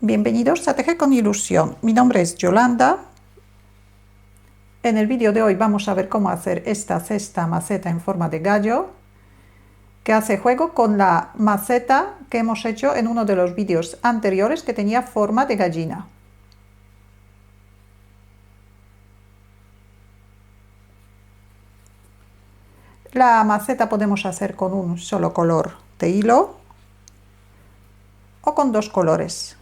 Bienvenidos a Tejer con Ilusión. Mi nombre es Yolanda. En el vídeo de hoy vamos a ver cómo hacer esta cesta maceta en forma de gallo, que hace juego con la maceta que hemos hecho en uno de los vídeos anteriores que tenía forma de gallina. La maceta podemos hacer con un solo color de hilo o con dos colores.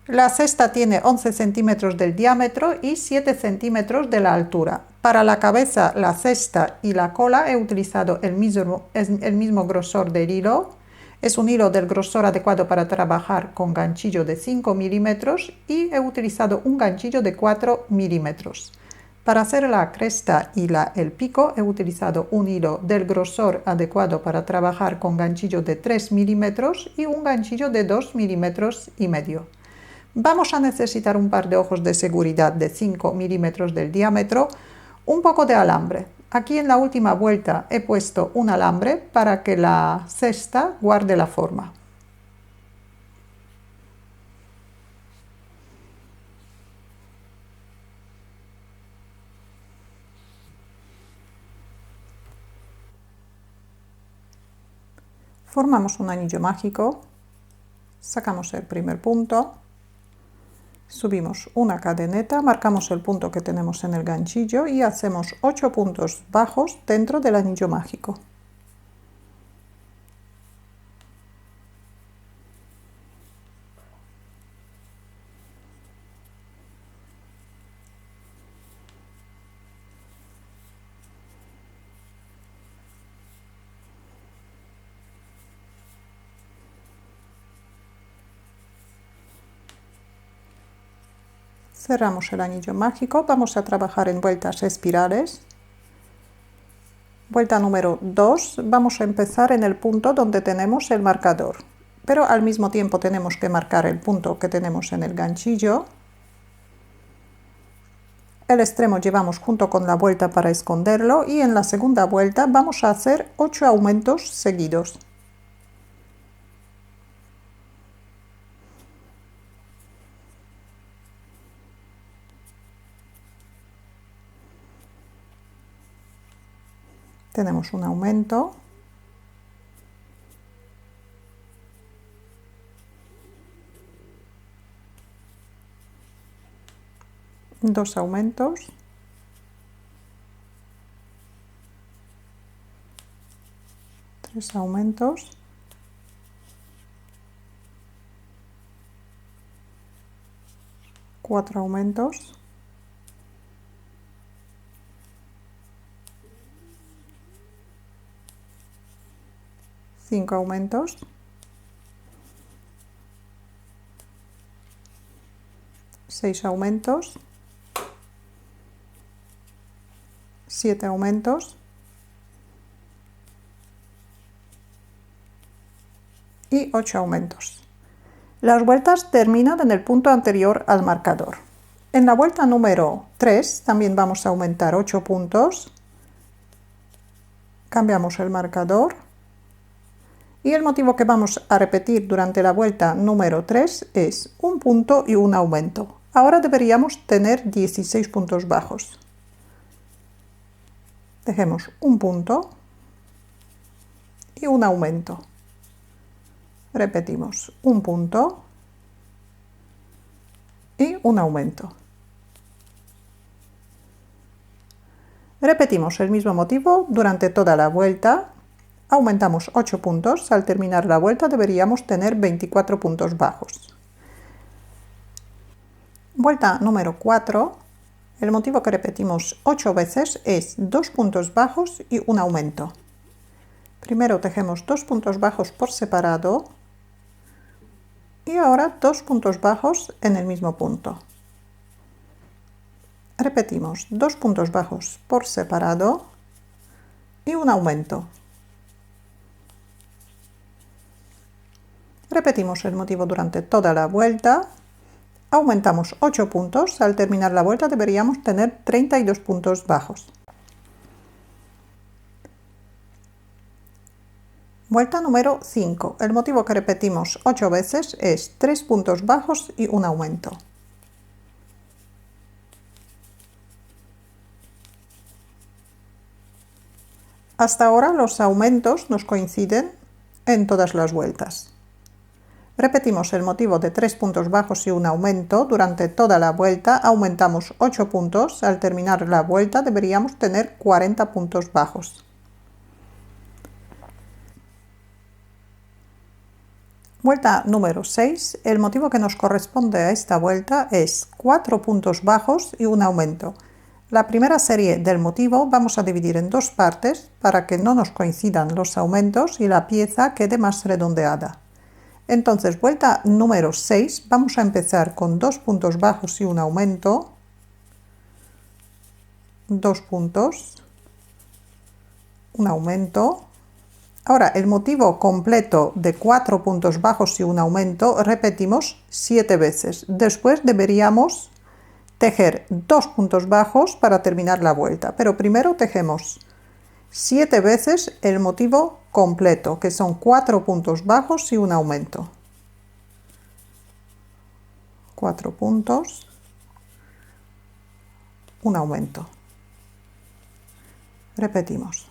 La cesta tiene 11 centímetros del diámetro y 7 centímetros de la altura. Para la cabeza, la cesta y la cola he utilizado el mismo grosor del hilo. Es un hilo del grosor adecuado para trabajar con ganchillo de 5 milímetros y he utilizado un ganchillo de 4 milímetros. Para hacer la cresta y el pico he utilizado un hilo del grosor adecuado para trabajar con ganchillo de 3 milímetros y un ganchillo de 2 milímetros y medio. Vamos a necesitar un par de ojos de seguridad de 5 milímetros del diámetro, un poco de alambre. Aquí en la última vuelta he puesto un alambre para que la cesta guarde la forma. Formamos un anillo mágico, sacamos el primer punto. Subimos una cadeneta, marcamos el punto que tenemos en el ganchillo y hacemos 8 puntos bajos dentro del anillo mágico. Cerramos el anillo mágico, vamos a trabajar en vueltas espirales. Vuelta número 2, vamos a empezar en el punto donde tenemos el marcador, pero al mismo tiempo tenemos que marcar el punto que tenemos en el ganchillo. El extremo llevamos junto con la vuelta para esconderlo y en la segunda vuelta vamos a hacer 8 aumentos seguidos. Tenemos un aumento, dos aumentos, tres aumentos, cuatro aumentos, cinco aumentos, seis aumentos, 7 aumentos y 8 aumentos. Las vueltas terminan en el punto anterior al marcador. En la vuelta número 3 también vamos a aumentar 8 puntos. Cambiamos el marcador. Y el motivo que vamos a repetir durante la vuelta número 3 es un punto y un aumento. Ahora deberíamos tener 16 puntos bajos. Dejemos un punto y un aumento. Repetimos un punto y un aumento. Repetimos el mismo motivo durante toda la vuelta. Aumentamos 8 puntos. Al terminar la vuelta deberíamos tener 24 puntos bajos. Vuelta número 4. El motivo que repetimos 8 veces es 2 puntos bajos y un aumento. Primero tejemos 2 puntos bajos por separado y ahora 2 puntos bajos en el mismo punto. Repetimos 2 puntos bajos por separado y un aumento. Repetimos el motivo durante toda la vuelta. Aumentamos 8 puntos. Al terminar la vuelta deberíamos tener 32 puntos bajos. Vuelta número 5. El motivo que repetimos 8 veces es 3 puntos bajos y un aumento. Hasta ahora los aumentos nos coinciden en todas las vueltas. Repetimos el motivo de 3 puntos bajos y un aumento durante toda la vuelta, aumentamos 8 puntos, al terminar la vuelta deberíamos tener 40 puntos bajos. Vuelta número 6, el motivo que nos corresponde a esta vuelta es 4 puntos bajos y un aumento. La primera serie del motivo vamos a dividir en dos partes para que no nos coincidan los aumentos y la pieza quede más redondeada. Entonces, vuelta número 6, vamos a empezar con 2 puntos bajos y un aumento, 2 puntos, un aumento. Ahora, el motivo completo de 4 puntos bajos y un aumento repetimos 7 veces. Después deberíamos tejer 2 puntos bajos para terminar la vuelta, pero primero tejemos 7 veces el motivo completo, que son 4 puntos bajos y un aumento. 4 puntos, un aumento. Repetimos.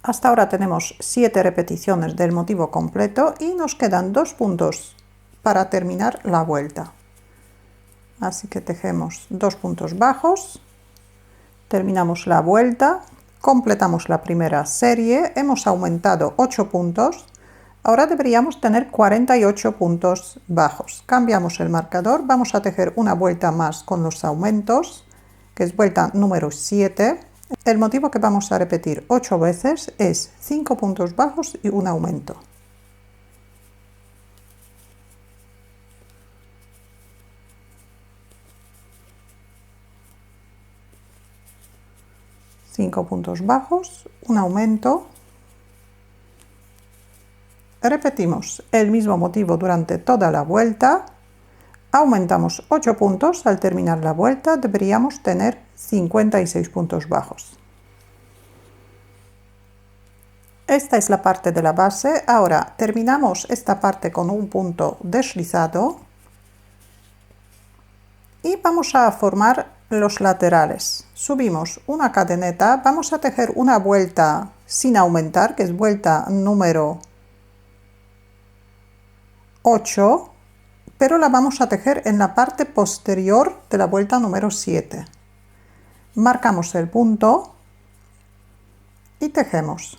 Hasta ahora tenemos 7 repeticiones del motivo completo y nos quedan 2 puntos para terminar la vuelta. Así que tejemos 2 puntos bajos, terminamos la vuelta, completamos la primera serie, hemos aumentado 8 puntos, ahora deberíamos tener 48 puntos bajos. Cambiamos el marcador, vamos a tejer una vuelta más con los aumentos, que es vuelta número 7. El motivo que vamos a repetir 8 veces es 5 puntos bajos y un aumento. Cinco puntos bajos, un aumento. Repetimos el mismo motivo durante toda la vuelta. Aumentamos 8 puntos, al terminar la vuelta deberíamos tener 56 puntos bajos. Esta es la parte de la base. Ahora terminamos esta parte con un punto deslizado y vamos a formar los laterales. Subimos una cadeneta, vamos a tejer una vuelta sin aumentar, que es vuelta número 8, pero la vamos a tejer en la parte posterior de la vuelta número 7. Marcamos el punto y tejemos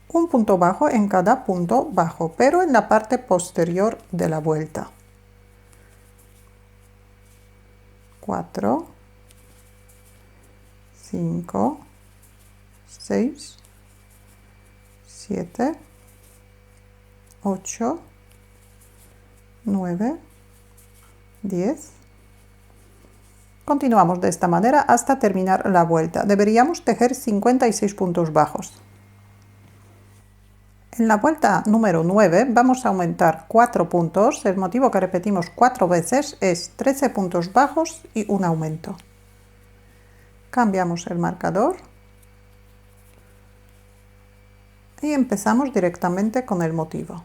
un punto bajo en cada punto bajo, pero en la parte posterior de la vuelta. 4, 5, 6, 7, 8, 9, 10. Continuamos de esta manera hasta terminar la vuelta. Deberíamos tejer 56 puntos bajos. En la vuelta número 9 vamos a aumentar 4 puntos. El motivo que repetimos 4 veces es 13 puntos bajos y un aumento. Cambiamos el marcador y empezamos directamente con el motivo.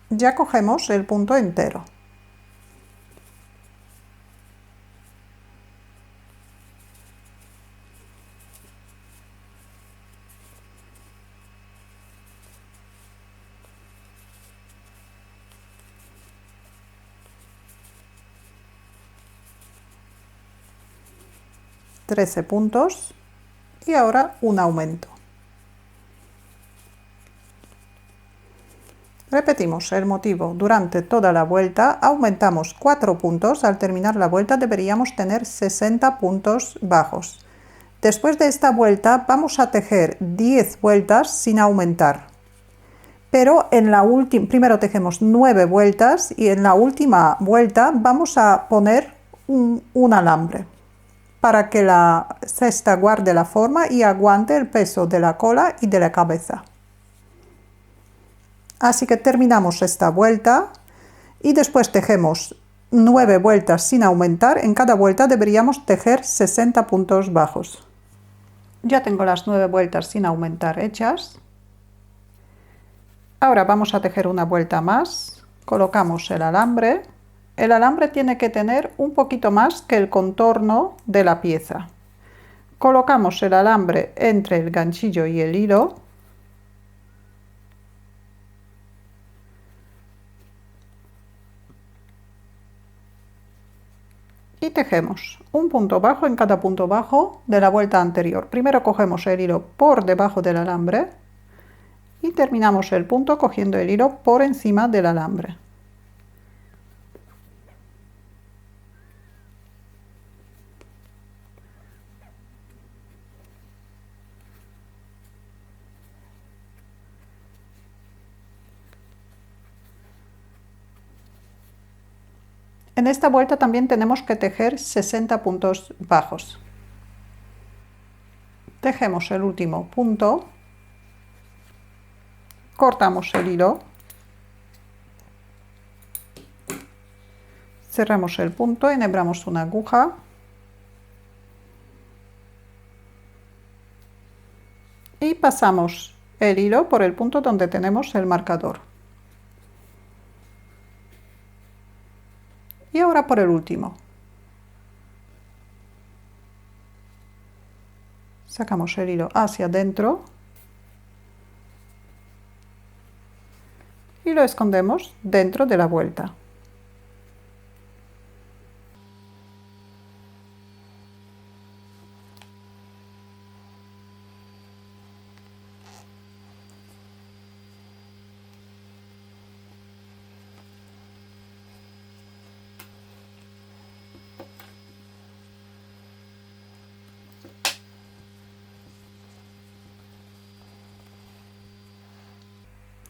Ya cogemos el punto entero. ...13 puntos y ahora un aumento. Repetimos el motivo durante toda la vuelta, aumentamos 4 puntos, al terminar la vuelta deberíamos tener 60 puntos bajos. Después de esta vuelta vamos a tejer 10 vueltas sin aumentar. Pero en la primero tejemos 9 vueltas y en la última vuelta vamos a poner un alambre para que la cesta guarde la forma y aguante el peso de la cola y de la cabeza. Así que terminamos esta vuelta y después tejemos 9 vueltas sin aumentar. En cada vuelta deberíamos tejer 60 puntos bajos. Ya tengo las 9 vueltas sin aumentar hechas. Ahora vamos a tejer una vuelta más. Colocamos el alambre. El alambre tiene que tener un poquito más que el contorno de la pieza. Colocamos el alambre entre el ganchillo y el hilo. Y tejemos un punto bajo en cada punto bajo de la vuelta anterior. Primero cogemos el hilo por debajo del alambre y terminamos el punto cogiendo el hilo por encima del alambre. En esta vuelta también tenemos que tejer 60 puntos bajos. Tejemos el último punto, cortamos el hilo, cerramos el punto, enhebramos una aguja y pasamos el hilo por el punto donde tenemos el marcador. Y ahora por el último. Sacamos el hilo hacia adentro y lo escondemos dentro de la vuelta.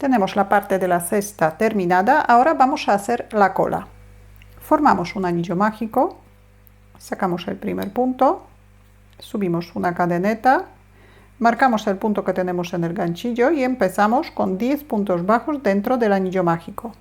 Tenemos la parte de la cesta terminada, ahora vamos a hacer la cola. Formamos un anillo mágico, sacamos el primer punto, subimos una cadeneta, marcamos el punto que tenemos en el ganchillo y empezamos con 10 puntos bajos dentro del anillo mágico.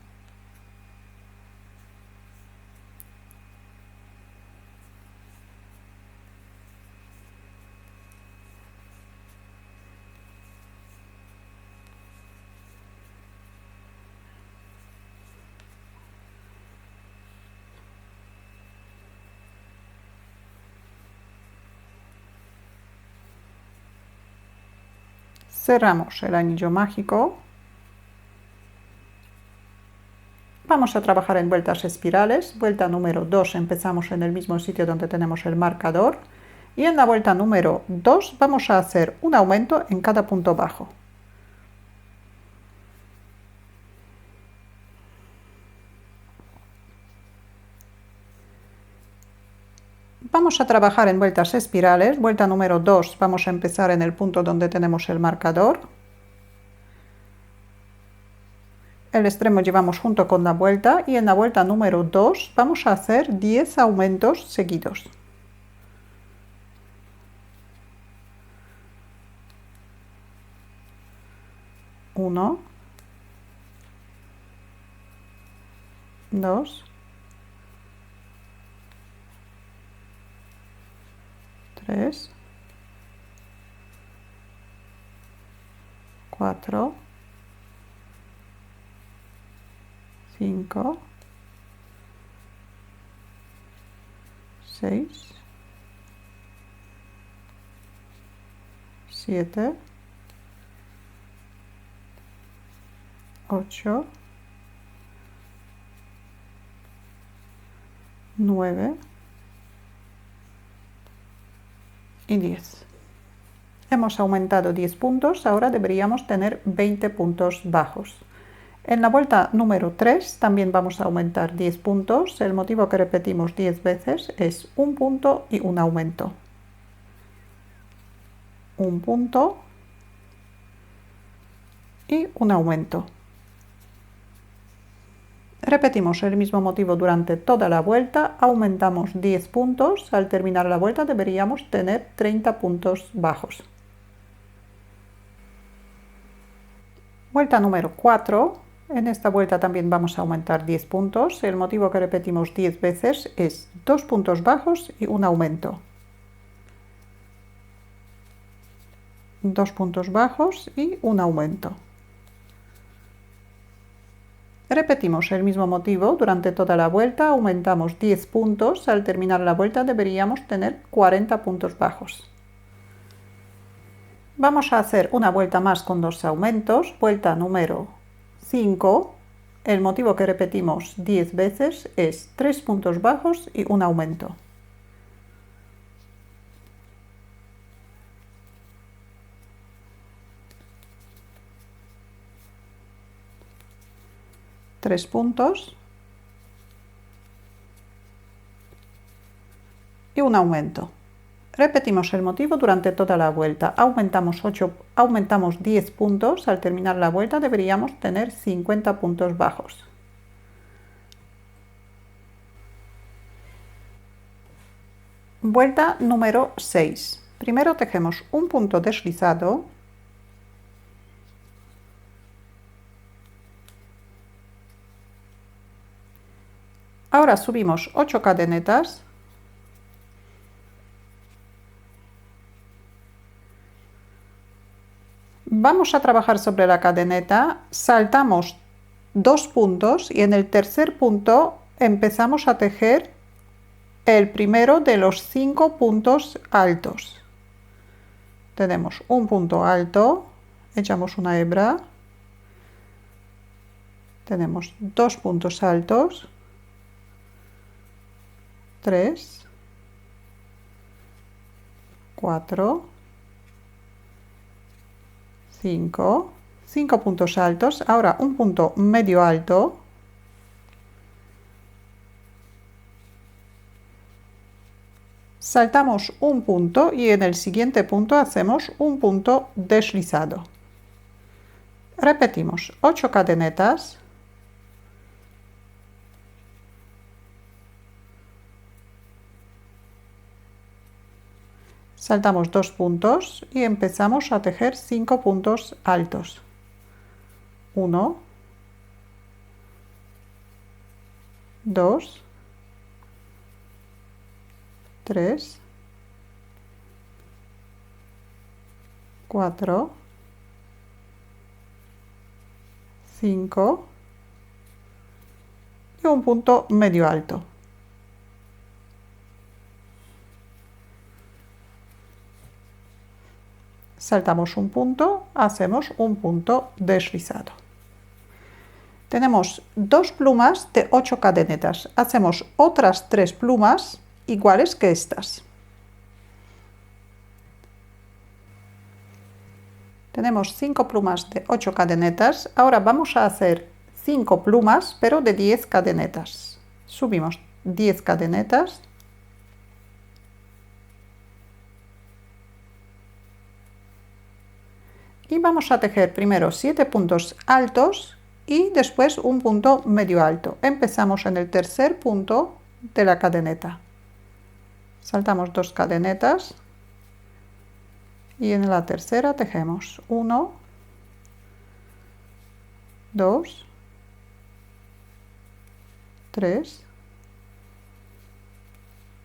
Cerramos el anillo mágico. Vamos a trabajar en vueltas espirales. Vuelta número 2 empezamos en el mismo sitio donde tenemos el marcador. Y en la vuelta número 2 vamos a hacer un aumento en cada punto bajo. Vamos a trabajar en vueltas espirales. Vuelta número 2 vamos a empezar en el punto donde tenemos el marcador. El extremo llevamos junto con la vuelta y en la vuelta número 2 vamos a hacer 10 aumentos seguidos. 1, 2, 3, 4, 5, 6, 7, 8, 9 y 10. Hemos aumentado 10 puntos, ahora deberíamos tener 20 puntos bajos. En la vuelta número 3 también vamos a aumentar 10 puntos. El motivo que repetimos 10 veces es un punto y un aumento. Un punto y un aumento. Repetimos el mismo motivo durante toda la vuelta, aumentamos 10 puntos, al terminar la vuelta deberíamos tener 30 puntos bajos. Vuelta número 4, en esta vuelta también vamos a aumentar 10 puntos, el motivo que repetimos 10 veces es 2 puntos bajos y un aumento. 2 puntos bajos y un aumento. Repetimos el mismo motivo durante toda la vuelta, aumentamos 10 puntos, al terminar la vuelta deberíamos tener 40 puntos bajos. Vamos a hacer una vuelta más con 2 aumentos, vuelta número 5, el motivo que repetimos 10 veces es 3 puntos bajos y un aumento. Tres puntos y un aumento. Repetimos el motivo durante toda la vuelta. Aumentamos 10 puntos. Al terminar la vuelta deberíamos tener 50 puntos bajos. Vuelta número 6. Primero tejemos un punto deslizado. Ahora subimos 8 cadenetas. Vamos a trabajar sobre la cadeneta, saltamos 2 puntos y en el tercer punto empezamos a tejer el primero de los 5 puntos altos. Tenemos un punto alto, echamos una hebra, tenemos 2 puntos altos, 3, 4, 5 puntos altos, ahora un punto medio alto, saltamos un punto y en el siguiente punto hacemos un punto deslizado. Repetimos 8 cadenetas, saltamos 2 puntos y empezamos a tejer 5 puntos altos. 1, 2, 3, 4, 5 y un punto medio alto. Saltamos un punto, hacemos un punto deslizado. Tenemos 2 plumas de 8 cadenetas. Hacemos otras 3 plumas iguales que estas. Tenemos 5 plumas de 8 cadenetas. Ahora vamos a hacer 5 plumas, pero de 10 cadenetas. Subimos 10 cadenetas. Y vamos a tejer primero 7 puntos altos y después un punto medio alto. Empezamos en el tercer punto de la cadeneta. Saltamos 2 cadenetas y en la tercera tejemos 1, 2, 3,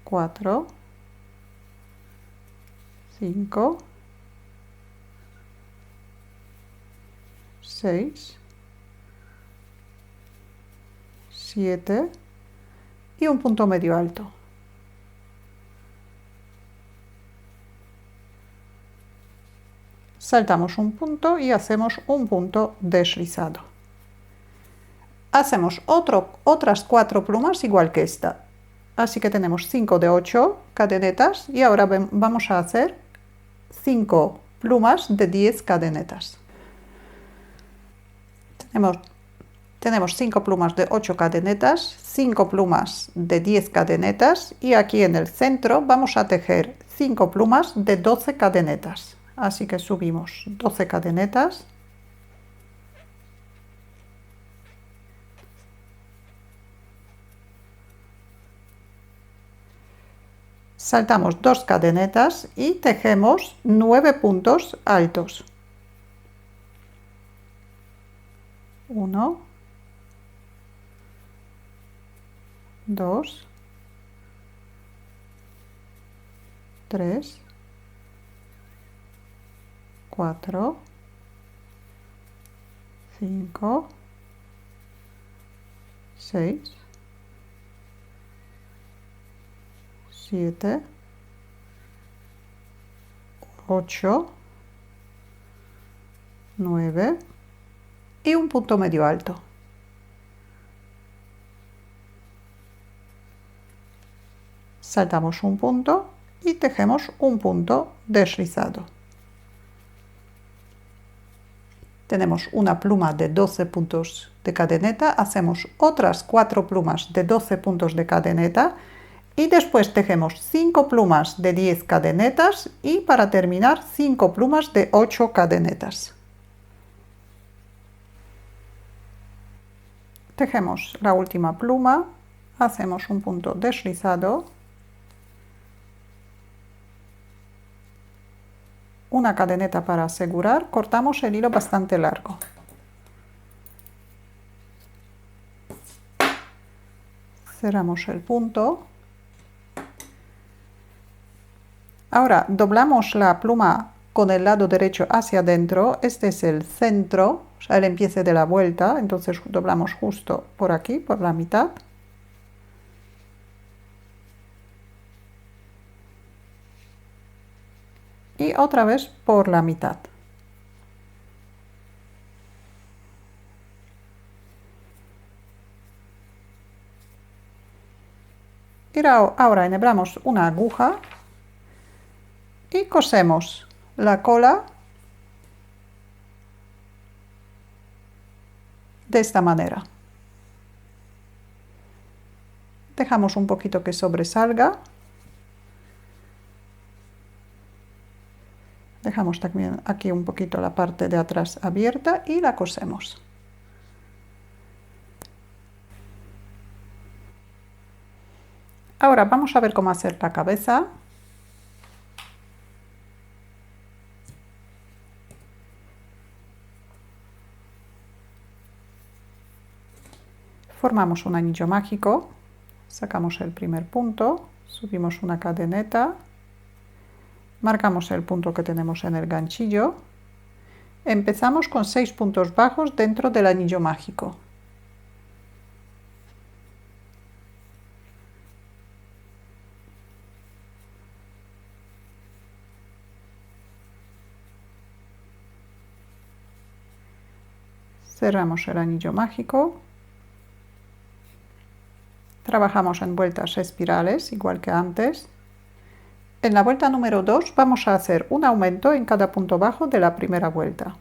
4, 5, 6, 7 y un punto medio alto. Saltamos un punto y hacemos un punto deslizado. Hacemos otras 4 plumas igual que esta. Así que tenemos 5 de 8 cadenetas y ahora vamos a hacer 5 plumas de 10 cadenetas. Tenemos 5 plumas de 8 cadenetas, 5 plumas de 10 cadenetas y aquí en el centro vamos a tejer 5 plumas de 12 cadenetas. Así que subimos 12 cadenetas. Saltamos 2 cadenetas y tejemos 9 puntos altos. 1, 2, 3, 4, 5, 6, 7, 8, 9 y un punto medio alto. Saltamos un punto y tejemos un punto deslizado. Tenemos una pluma de 12 puntos de cadeneta, hacemos otras 4 plumas de 12 puntos de cadeneta y después tejemos 5 plumas de 10 cadenetas y para terminar 5 plumas de 8 cadenetas. Tejemos la última pluma, hacemos un punto deslizado, una cadeneta para asegurar, cortamos el hilo bastante largo. Cerramos el punto. Ahora doblamos la pluma con el lado derecho hacia adentro, este es el centro, o sea, el empiece de la vuelta, entonces doblamos justo por aquí, por la mitad. Y otra vez por la mitad. Y ahora enhebramos una aguja y cosemos la cola de esta manera. Dejamos un poquito que sobresalga. Dejamos también aquí un poquito la parte de atrás abierta y la cosemos. Ahora vamos a ver cómo hacer la cabeza. Formamos un anillo mágico, sacamos el primer punto, subimos una cadeneta, marcamos el punto que tenemos en el ganchillo, empezamos con 6 puntos bajos dentro del anillo mágico. Cerramos el anillo mágico. Trabajamos en vueltas espirales, igual que antes. En la vuelta número 2 vamos a hacer un aumento en cada punto bajo de la primera vuelta.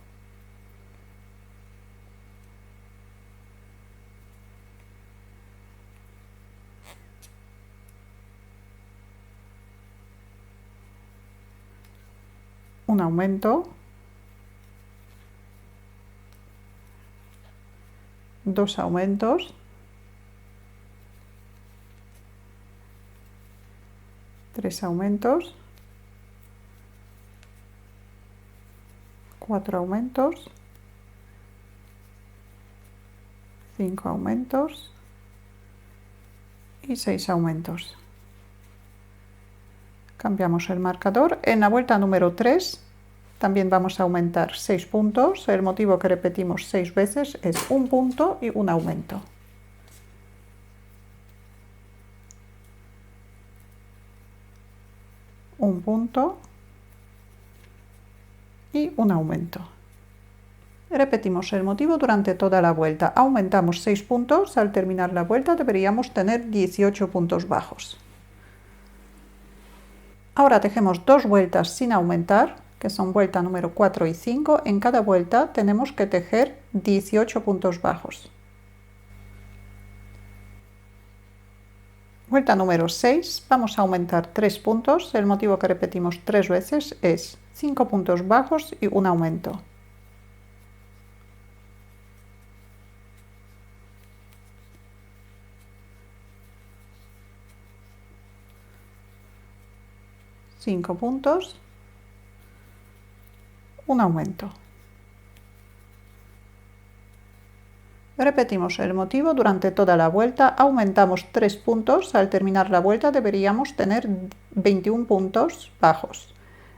Un aumento. 2 aumentos. 3 aumentos, 4 aumentos, 5 aumentos y 6 aumentos. Cambiamos el marcador. En la vuelta número 3 también vamos a aumentar 6 puntos. El motivo que repetimos 6 veces es un punto y un aumento. Un punto y un aumento. Repetimos el motivo durante toda la vuelta. Aumentamos 6 puntos. Al terminar la vuelta deberíamos tener 18 puntos bajos. Ahora tejemos 2 vueltas sin aumentar, que son vuelta número 4 y 5. En cada vuelta tenemos que tejer 18 puntos bajos. Vuelta número 6, vamos a aumentar 3 puntos. El motivo que repetimos 3 veces es 5 puntos bajos y un aumento. Cinco puntos, un aumento. Repetimos el motivo durante toda la vuelta, aumentamos 3 puntos, al terminar la vuelta deberíamos tener 21 puntos bajos.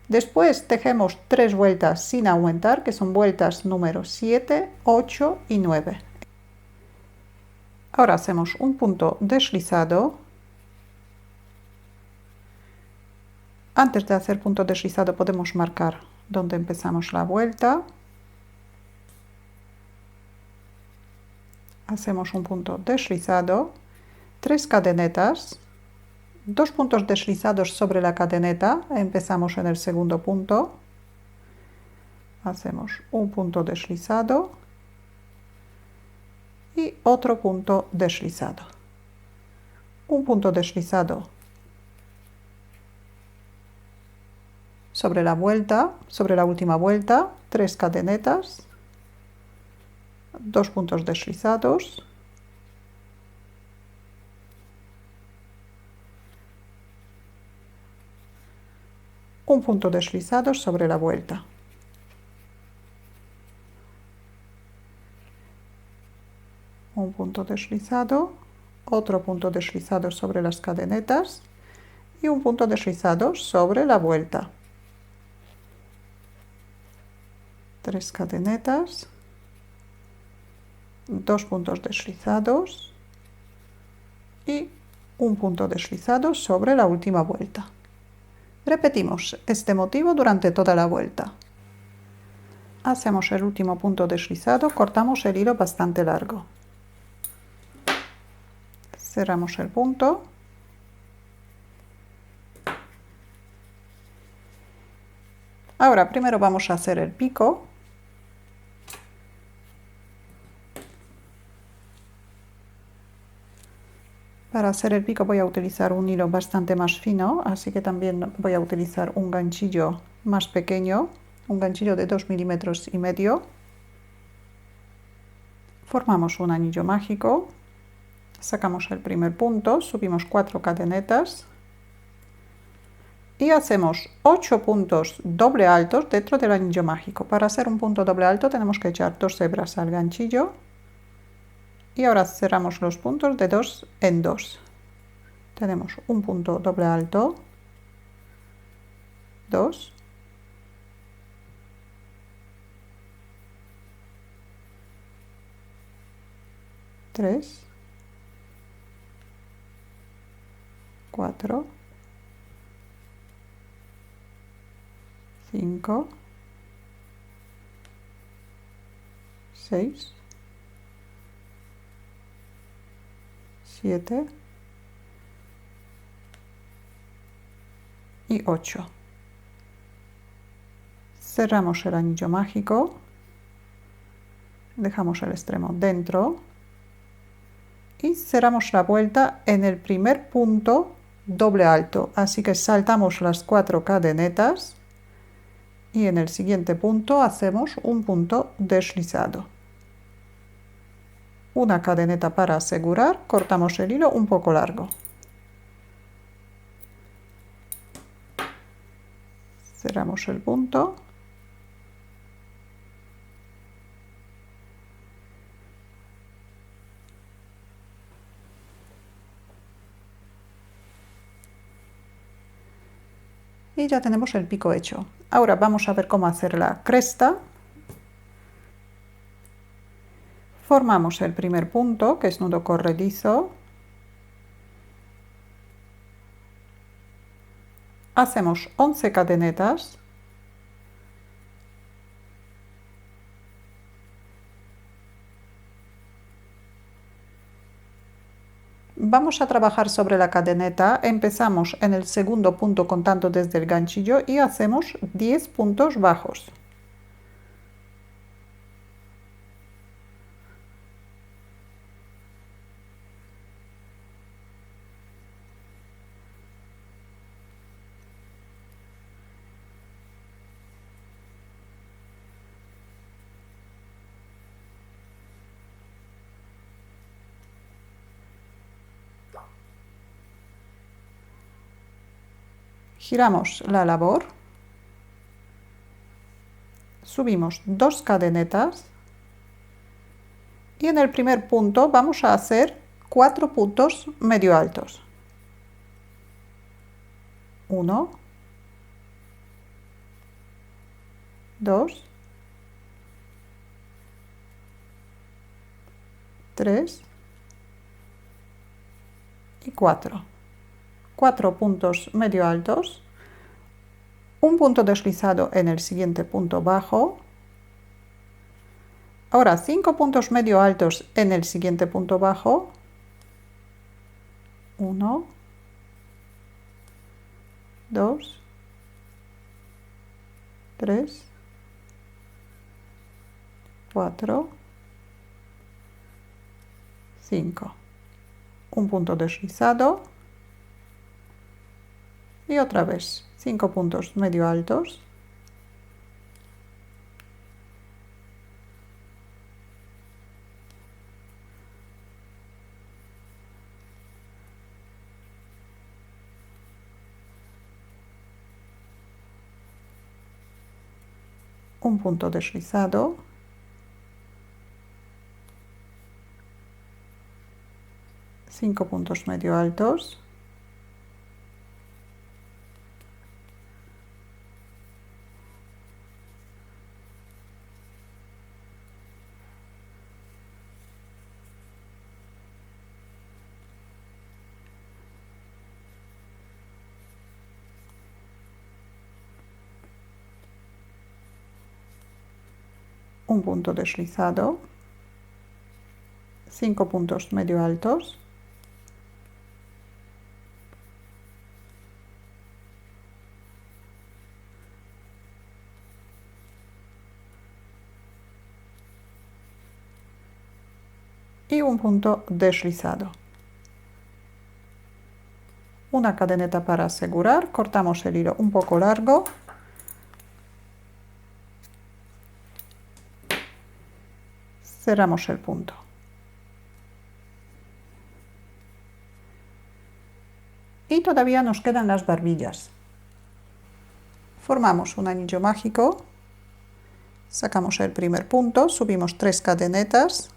Después tejemos 3 vueltas sin aumentar, que son vueltas número 7, 8 y 9. Ahora hacemos un punto deslizado. Antes de hacer punto deslizado podemos marcar donde empezamos la vuelta. Hacemos un punto deslizado, 3 cadenetas, 2 puntos deslizados sobre la cadeneta, empezamos en el segundo punto, hacemos un punto deslizado y otro punto deslizado. Un punto deslizado sobre la vuelta, sobre la última vuelta, 3 cadenetas, 2 puntos deslizados, un punto deslizado sobre la vuelta. Un punto deslizado, otro punto deslizado sobre las cadenetas y un punto deslizado sobre la vuelta. 3 cadenetas, 2 puntos deslizados y un punto deslizado sobre la última vuelta. Repetimos este motivo durante toda la vuelta. Hacemos el último punto deslizado, cortamos el hilo bastante largo. Cerramos el punto. Ahora primero vamos a hacer el pico. Para hacer el pico voy a utilizar un hilo bastante más fino, así que también voy a utilizar un ganchillo más pequeño, un ganchillo de 2,5 milímetros. Formamos un anillo mágico, sacamos el primer punto, subimos 4 cadenetas y hacemos 8 puntos doble altos dentro del anillo mágico. Para hacer un punto doble alto tenemos que echar 2 hebras al ganchillo. Y ahora cerramos los puntos de 2 en 2. Tenemos un punto doble alto, 2, 3, 4, 5, 6, 7 y 8. Cerramos el anillo mágico, dejamos el extremo dentro y cerramos la vuelta en el primer punto doble alto, así que saltamos las 4 cadenetas y en el siguiente punto hacemos un punto deslizado. Una cadeneta para asegurar, cortamos el hilo un poco largo. Cerramos el punto. Y ya tenemos el pico hecho. Ahora vamos a ver cómo hacer la cresta. Formamos el primer punto, que es nudo corredizo. Hacemos 11 cadenetas. Vamos a trabajar sobre la cadeneta. Empezamos en el segundo punto contando desde el ganchillo y hacemos 10 puntos bajos. Giramos la labor, subimos 2 cadenetas y en el primer punto vamos a hacer 4 puntos medio altos. 1, 2, 3 y 4. 4 puntos medio altos, un punto deslizado en el siguiente punto bajo. Ahora 5 puntos medio altos en el siguiente punto bajo. 1, 2, 3, 4, 5. Un punto deslizado. Y otra vez 5 puntos medio altos. Un punto deslizado. Cinco puntos medio altos. Un punto deslizado, 5 puntos medio altos, y un punto deslizado. Una cadeneta para asegurar, cortamos el hilo un poco largo. Cerramos el punto. Y todavía nos quedan las barbillas. Formamos un anillo mágico, sacamos el primer punto, subimos 3 cadenetas,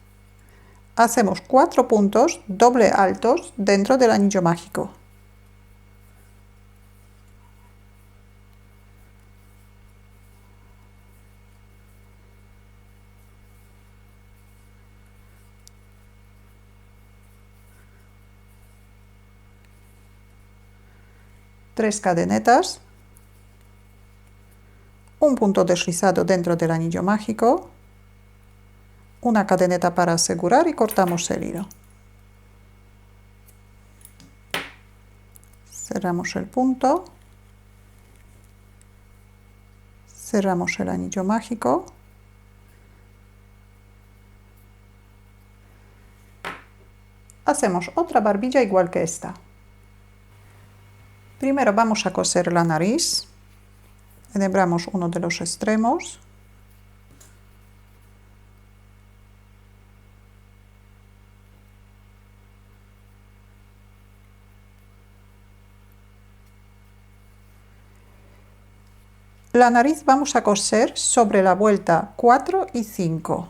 hacemos 4 puntos doble altos dentro del anillo mágico. Tres cadenetas, un punto deslizado dentro del anillo mágico, una cadeneta para asegurar y cortamos el hilo. Cerramos el punto, cerramos el anillo mágico, hacemos otra barbilla igual que esta. Primero vamos a coser la nariz, enhebramos uno de los extremos, la nariz vamos a coser sobre la vuelta 4 y 5.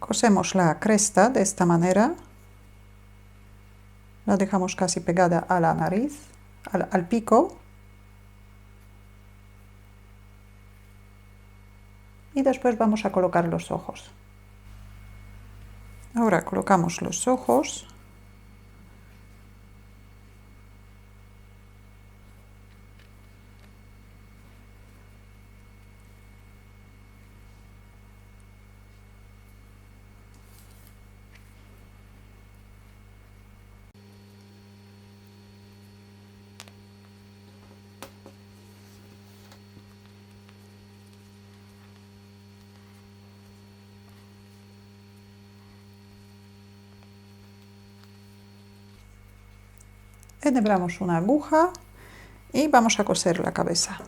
Cosemos la cresta de esta manera. La dejamos casi pegada a la nariz, al pico. Y después vamos a colocar los ojos. Ahora colocamos los ojos. Enhebramos una aguja y vamos a coser la cabeza.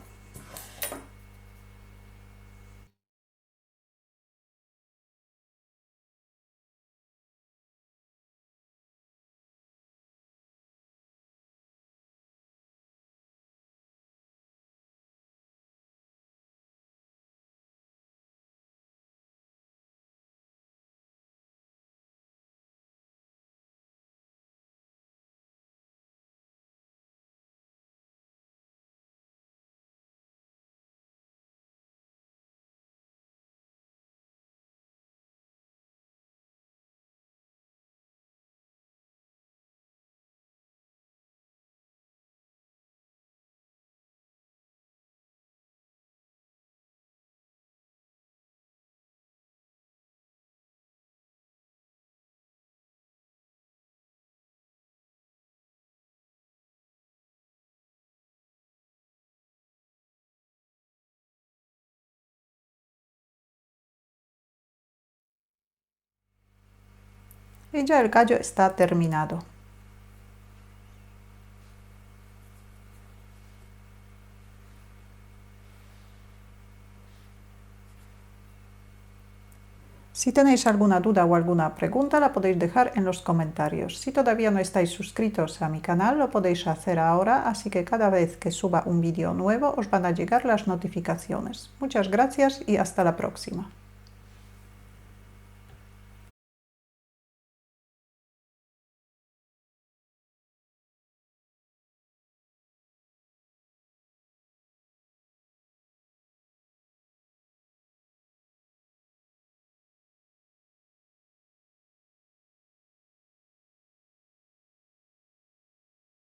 Y ya el callo está terminado. Si tenéis alguna duda o alguna pregunta, la podéis dejar en los comentarios. Si todavía no estáis suscritos a mi canal, lo podéis hacer ahora, así que cada vez que suba un vídeo nuevo os van a llegar las notificaciones. Muchas gracias y hasta la próxima.